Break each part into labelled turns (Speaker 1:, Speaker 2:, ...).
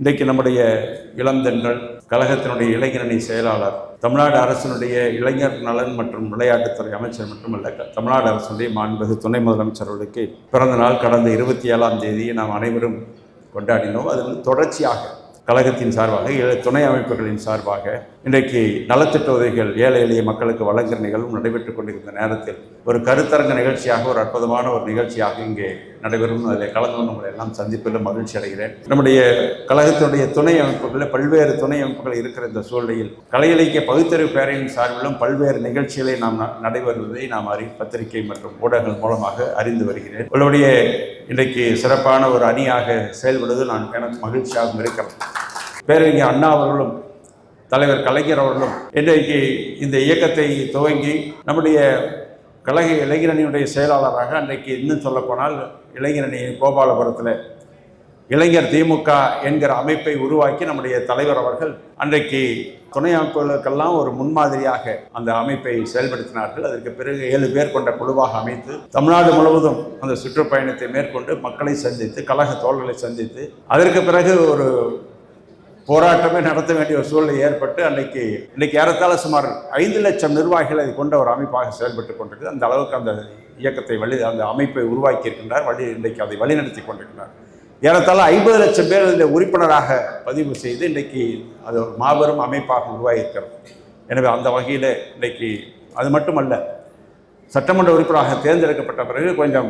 Speaker 1: இன்றைக்கு நம்முடைய இளந்தென்றல் கழகத்தினுடைய இளைஞரணி செயலாளர், தமிழ்நாடு அரசினுடைய இளைஞர் நலன் மற்றும் விளையாட்டுத்துறை அமைச்சர் மட்டுமல்ல, தமிழ்நாடு அரசுடைய மாண்புமிகு துணை முதலமைச்சர்களுக்கு பிறந்த நாள் கடந்த 27ஆம் தேதி நாம் அனைவரும் கொண்டாடினோம். அதில் தொடர்ச்சியாக கழகத்தின் சார்பாக துணை அமைப்புகளின் சார்பாக இன்றைக்கு நலத்திட்ட உதவிகள் ஏழை எளிய மக்களுக்கு வழங்குகிற நிகழ்வும் நடைபெற்றுக் கொண்டிருந்த நேரத்தில் ஒரு கருத்தரங்க நிகழ்ச்சியாக, ஒரு அற்புதமான ஒரு நிகழ்ச்சியாக இங்கே நடைபெறும். அதில் கலந்து கொண்டு உங்களை எல்லாம் சந்திப்பதில் மகிழ்ச்சி அடைகிறேன். நம்முடைய கழகத்தினுடைய துணை அமைப்புகளில் பல்வேறு துணை அமைப்புகள் இருக்கிற இந்த சூழ்நிலையில் கலை இலக்கிய பகுத்தறிவு பேரவையின் சார்பிலும் பல்வேறு நிகழ்ச்சிகளை நாம் நடைபெறுவதை நாம் பத்திரிகை மற்றும் ஊடகங்கள் மூலமாக அறிந்து வருகிறேன். உங்களுடைய இன்றைக்கு சிறப்பான ஒரு அணியாக செயல்படுவது எனக்கு மகிழ்ச்சியாகவும் இருக்கிறது. பேரறிஞர் அண்ணா அவர்களும் தலைவர் கலைஞர் அவர்களும் இன்றைக்கு இந்த இயக்கத்தை துவங்கி நம்முடைய கழக இளைஞரணியுடைய செயலாளராக அன்றைக்கு இன்னும் சொல்லப்போனால் இளைஞரணி கோபாலபுரத்தில் இளைஞர் திமுக என்கிற அமைப்பை உருவாக்கி நம்முடைய தலைவர் அவர்கள் அன்றைக்கு துணை அமைப்புகளுக்கெல்லாம் ஒரு முன்மாதிரியாக அந்த அமைப்பை செயல்படுத்தினார்கள். அதற்கு பிறகு 7 பேர் கொண்ட குழுவாக அமைத்து தமிழ்நாடு முழுவதும் அந்த சுற்றுப்பயணத்தை மேற்கொண்டு மக்களை சந்தித்து கழக தோழர்களை சந்தித்து அதற்கு பிறகு ஒரு போராட்டமே நடத்த வேண்டிய ஒரு சூழ்நிலை ஏற்பட்டு இன்னைக்கு ஏறத்தாழ சுமார் 5 லட்சம் நிர்வாகிகள் அதை கொண்ட ஒரு அமைப்பாக செயல்பட்டு கொண்டிருக்கு. அந்த அளவுக்கு அந்த இயக்கத்தை அந்த அமைப்பை உருவாக்கி இருக்கின்றார். இன்றைக்கு அதை வழிநடத்தி கொண்டிருக்கிறார். ஏறத்தாழ 50 லட்சம் பேர் இதில் உறுப்பினராக பதிவு செய்து இன்றைக்கு அது ஒரு மாபெரும் அமைப்பாக உருவாகியிருக்கிறது. எனவே அந்த வகையில் இன்றைக்கு அது மட்டுமல்ல, சட்டமன்ற உறுப்பினராக தேர்ந்தெடுக்கப்பட்ட பிறகு கொஞ்சம்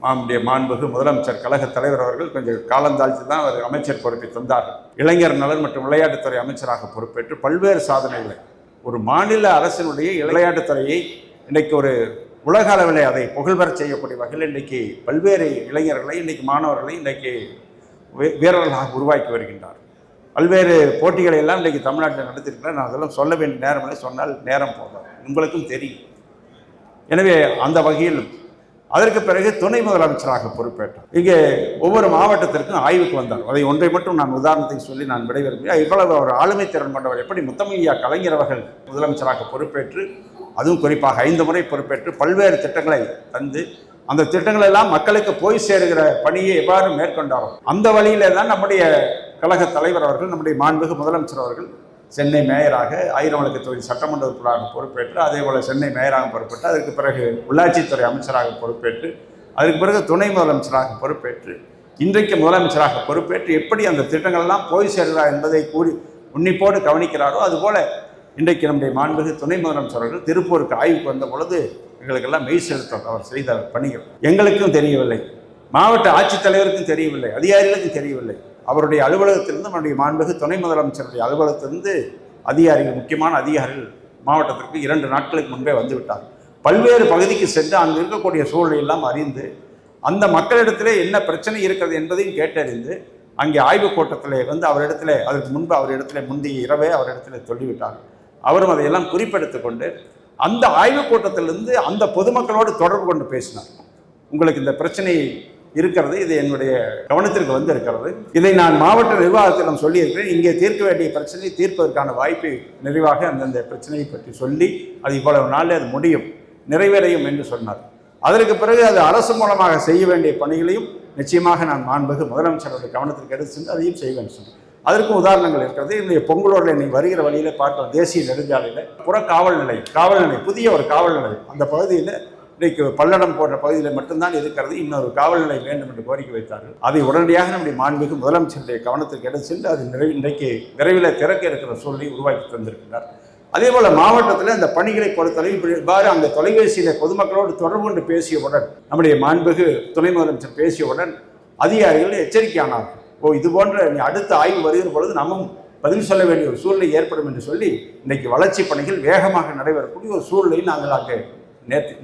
Speaker 1: நம்முடைய மாண்புமிகு முதலமைச்சர் கழக தலைவர் அவர்கள் கொஞ்சம் காலந்தாழ்த்தி தான் அவர் அமைச்சர் பொறுப்பை தந்தார்கள். இளைஞர் நலன் மற்றும் விளையாட்டுத்துறை அமைச்சராக பொறுப்பேற்று பல்வேறு சாதனைகளை, ஒரு மாநில அரசினுடைய விளையாட்டுத்துறையை இன்றைக்கு ஒரு உலக அளவில் அதை புகழ்பெறச் செய்யக்கூடிய வகையில் இன்றைக்கி பல்வேறு இளைஞர்களை, இன்றைக்கி மாணவர்களை இன்றைக்கி வீரர்களாக உருவாக்கி வருகின்றார். பல்வேறு போட்டிகளை எல்லாம் இன்றைக்கி தமிழ்நாட்டில் நடத்திருக்கிறேன். நான் அதெல்லாம் சொல்ல வேண்டிய நேரமில்லை, சொன்னால் நேரம் போகும், உங்களுக்கும் தெரியும். எனவே அந்த வகையில் அதற்கு பிறகு துணை முதலமைச்சராக பொறுப்பேற்றார். இங்கே ஒவ்வொரு மாவட்டத்திற்கும் ஆய்வுக்கு வந்தார். அதை ஒன்றை மட்டும் நான் உதாரணத்தை சொல்லி நான் விடைபெறுகிறேன். இவ்வளவு ஒரு ஆளுமை திறன் கொண்டவர் எப்படி முத்தமிழ்யா கலைஞர் அவர்கள் முதலமைச்சராக பொறுப்பேற்று, அதுவும் குறிப்பாக 5 முறை பொறுப்பேற்று பல்வேறு திட்டங்களை தந்து அந்த திட்டங்கள் எல்லாம் மக்களுக்கு போய் சேருகிற பணியை எவ்வாறு மேற்கொண்டாரோ அந்த வழியிலே தான் நம்முடைய கழக தலைவர் அவர்கள், நம்முடைய மாண்புமிகு முதலமைச்சர் அவர்கள் சென்னை மேயராக, ஆயிரம்விளக்கு தொகுதி சட்டமன்ற உறுப்பினராக பொறுப்பேற்று, அதே போல் சென்னை மேயராக பொறுப்பேற்று, அதற்கு பிறகு உள்ளாட்சித்துறை அமைச்சராக பொறுப்பேற்று, அதுக்கு பிறகு துணை முதலமைச்சராக பொறுப்பேற்று, இன்றைக்கு முதலமைச்சராக பொறுப்பேற்று எப்படி அந்த திட்டங்கள்லாம் போய் சேர்கிறார் என்பதை உன்னிப்போடு கவனிக்கிறாரோ, அதுபோல் இன்றைக்கு நம்முடைய மாண்புமிகு துணை முதலமைச்சர்கள் திருப்பூருக்கு ஆய்வுக்கு வந்த பொழுது எங்களுக்கெல்லாம் மெய் செலுத்தம் அவர் செய்த பணிகள் எங்களுக்கும் தெரியவில்லை, மாவட்ட ஆட்சித்தலைவருக்கும் தெரியவில்லை, அதிகாரிகளுக்கும் தெரியவில்லை. அவருடைய அலுவலகத்திலிருந்து, நம்முடைய மாண்புமிகு துணை முதலமைச்சருடைய அலுவலகத்திலிருந்து அதிகாரிகள், முக்கியமான அதிகாரிகள் மாவட்டத்திற்கு 2 நாட்களுக்கு முன்பே வந்துவிட்டார். பல்வேறு பகுதிக்கு சென்று அங்கு இருக்கக்கூடிய சூழலையெல்லாம் அறிந்து அந்த மக்களிடத்திலே என்ன பிரச்சனை இருக்கிறது என்பதையும் கேட்டறிந்து அங்கே ஆய்வுக் கூட்டத்தில் அவரிடத்தில் அதற்கு முன்பு அவரிடத்தில் முந்தைய இரவே அவரிடத்தில் சொல்லிவிட்டார். அவரும் அதையெல்லாம் குறிப்பெடுத்து கொண்டு அந்த ஆய்வுக் கூட்டத்திலிருந்து அந்த பொதுமக்களோடு தொடர்பு கொண்டு பேசினார். உங்களுக்கு இந்த பிரச்சனை இருக்கிறது, இது என்னுடைய கவனத்திற்கு வந்து இருக்கிறது, இதை நான் மாவட்ட நிர்வாகத்திடம் சொல்லியிருக்கிறேன், இங்கே தீர்க்க வேண்டிய பிரச்சனையை தீர்ப்பதற்கான வாய்ப்பை நிறைவாக அந்தந்த பிரச்சனையை பற்றி சொல்லி அது இவ்வளவு நாளில் அது முடியும், நிறைவேறையும் என்று சொன்னார். அதற்கு பிறகு அது அரசு மூலமாக செய்ய வேண்டிய பணிகளையும் நிச்சயமாக நான் மாண்புமிகு முதலமைச்சருடைய கவனத்திற்கு எடுத்து சென்று அதையும் செய்வேன் சொன்னேன். அதற்கும் உதாரணங்கள் இருக்கிறது. என்னுடைய பொங்கலூரில் நீ வருகிற வழியில் பார்க்கலாம், தேசிய நெடுஞ்சாலையில் புற காவல் நிலையம், புதிய ஒரு காவல் நிலையம், அந்த பகுதியில் இன்றைக்கு பல்லடம் போன்ற பகுதியில் மட்டும்தான் இருக்கிறது, இன்னொரு காவல் நிலையம் வேண்டும் என்று கோரிக்கை வைத்தார்கள். அதை உடனடியாக நம்முடைய மாண்புமிகு முதலமைச்சருடைய கவனத்திற்கு எடுத்து சென்று அது இன்றைக்கு விரைவில் திறக்க இருக்கிற சூழ்நிலை உருவாக்கி தந்திருக்கிறார். அதே போல் மாவட்டத்தில் அந்த பணிகளை பொறுத்தவரை இவ்வாறு அந்த தொலைபேசியில் பொதுமக்களோடு தொடர்பு கொண்டு பேசியவுடன், நம்முடைய மாண்புமிகு துணை முதலமைச்சர் பேசியவுடன் அதிகாரிகள் எச்சரிக்கையானார்கள். இது போன்ற அடுத்த ஆய்வு வருகிற பொழுது நம்மும் பதில் சொல்ல வேண்டிய ஒரு சூழ்நிலை ஏற்படும் என்று சொல்லி இன்றைக்கு வளர்ச்சி பணிகள் வேகமாக நடைபெறக்கூடிய ஒரு சூழ்நிலையை நாங்கள் அங்கே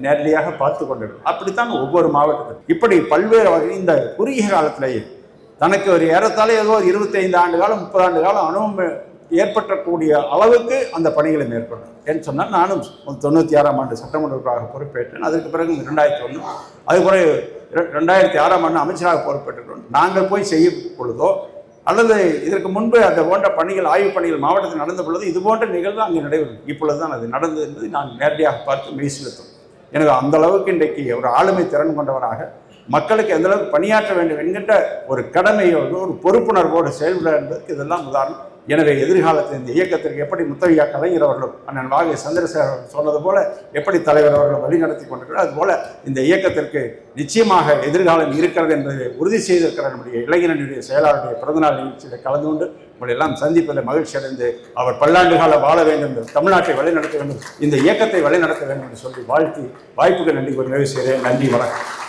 Speaker 1: நேரடியாக பார்த்து கொண்டிருக்கோம். அப்படித்தான் ஒவ்வொரு மாவட்டத்திலும் இப்படி பல்வேறு வகையில் இந்த குறுகிய காலத்திலேயே தனக்கு ஒரு ஏறத்தாழ ஏதோ 25 ஆண்டு காலம் 30 ஆண்டு காலம் அனுபவம் ஏற்பட்டக்கூடிய அளவுக்கு அந்த பணிகளை மேற்கொண்டேன். ஏன்னு சொன்னால் நானும் 96ஆம் ஆண்டு சட்டமன்ற உறுப்பினராக பொறுப்பேற்றேன். அதற்கு பிறகு 2001, அதுபோல 2006ஆம் ஆண்டு அமைச்சராக பொறுப்பேற்றுக்கிறோம். நாங்கள் போய் செய்யும் பொழுதோ அல்லது இதற்கு முன்பு அந்த போன்ற பணிகள், ஆய்வு பணிகள் மாவட்டத்தில் நடந்த பொழுது இது போன்ற நிகழ்வு அங்கே நடைபெறும். இப்பொழுது தான் அது நடந்தது என்பதை நான் நேரடியாக பார்த்து மெய் செலுத்தும். எனவே அந்த அளவுக்கு இன்றைக்கு ஒரு ஆளுமை திறன் கொண்டவராக மக்களுக்கு எந்த அளவுக்கு பணியாற்ற வேண்டும் என்கின்ற ஒரு கடமையோடு ஒரு பொறுப்புணர்வோடு செயல்பட என்பதற்கு இதெல்லாம் உதாரணம். எனவே எதிர்காலத்தில் இந்த இயக்கத்திற்கு எப்படி முத்தையா கலைஞர் அவர்களும் அண்ணன் வாகை சந்திரசேகர் அவர்கள் சொன்னது போல எப்படி தலைவர் அவர்கள் வழிநடத்தி கொண்டிருக்கிறார், அதுபோல இந்த இயக்கத்திற்கு நிச்சயமாக எதிர்காலம் இருக்கிறது என்பதை உறுதி செய்திருக்கிற நம்முடைய இளைஞரனுடைய செயலாளருடைய பிறந்தநாள் நிகழ்ச்சியில் கலந்து கொண்டு உங்களை எல்லாம் சந்திப்பதில் மகிழ்ச்சி அடைந்து அவர் பல்லாண்டு காலம் வாழ வேண்டும் என்று, தமிழ்நாட்டை வழிநடத்த வேண்டும், இந்த இயக்கத்தை வழிநடத்த வேண்டும் என்று சொல்லி வாழ்த்தி வாய்ப்புக்கு நன்றி கூறி நிறைவு செய்கிறேன். நன்றி, வணக்கம்.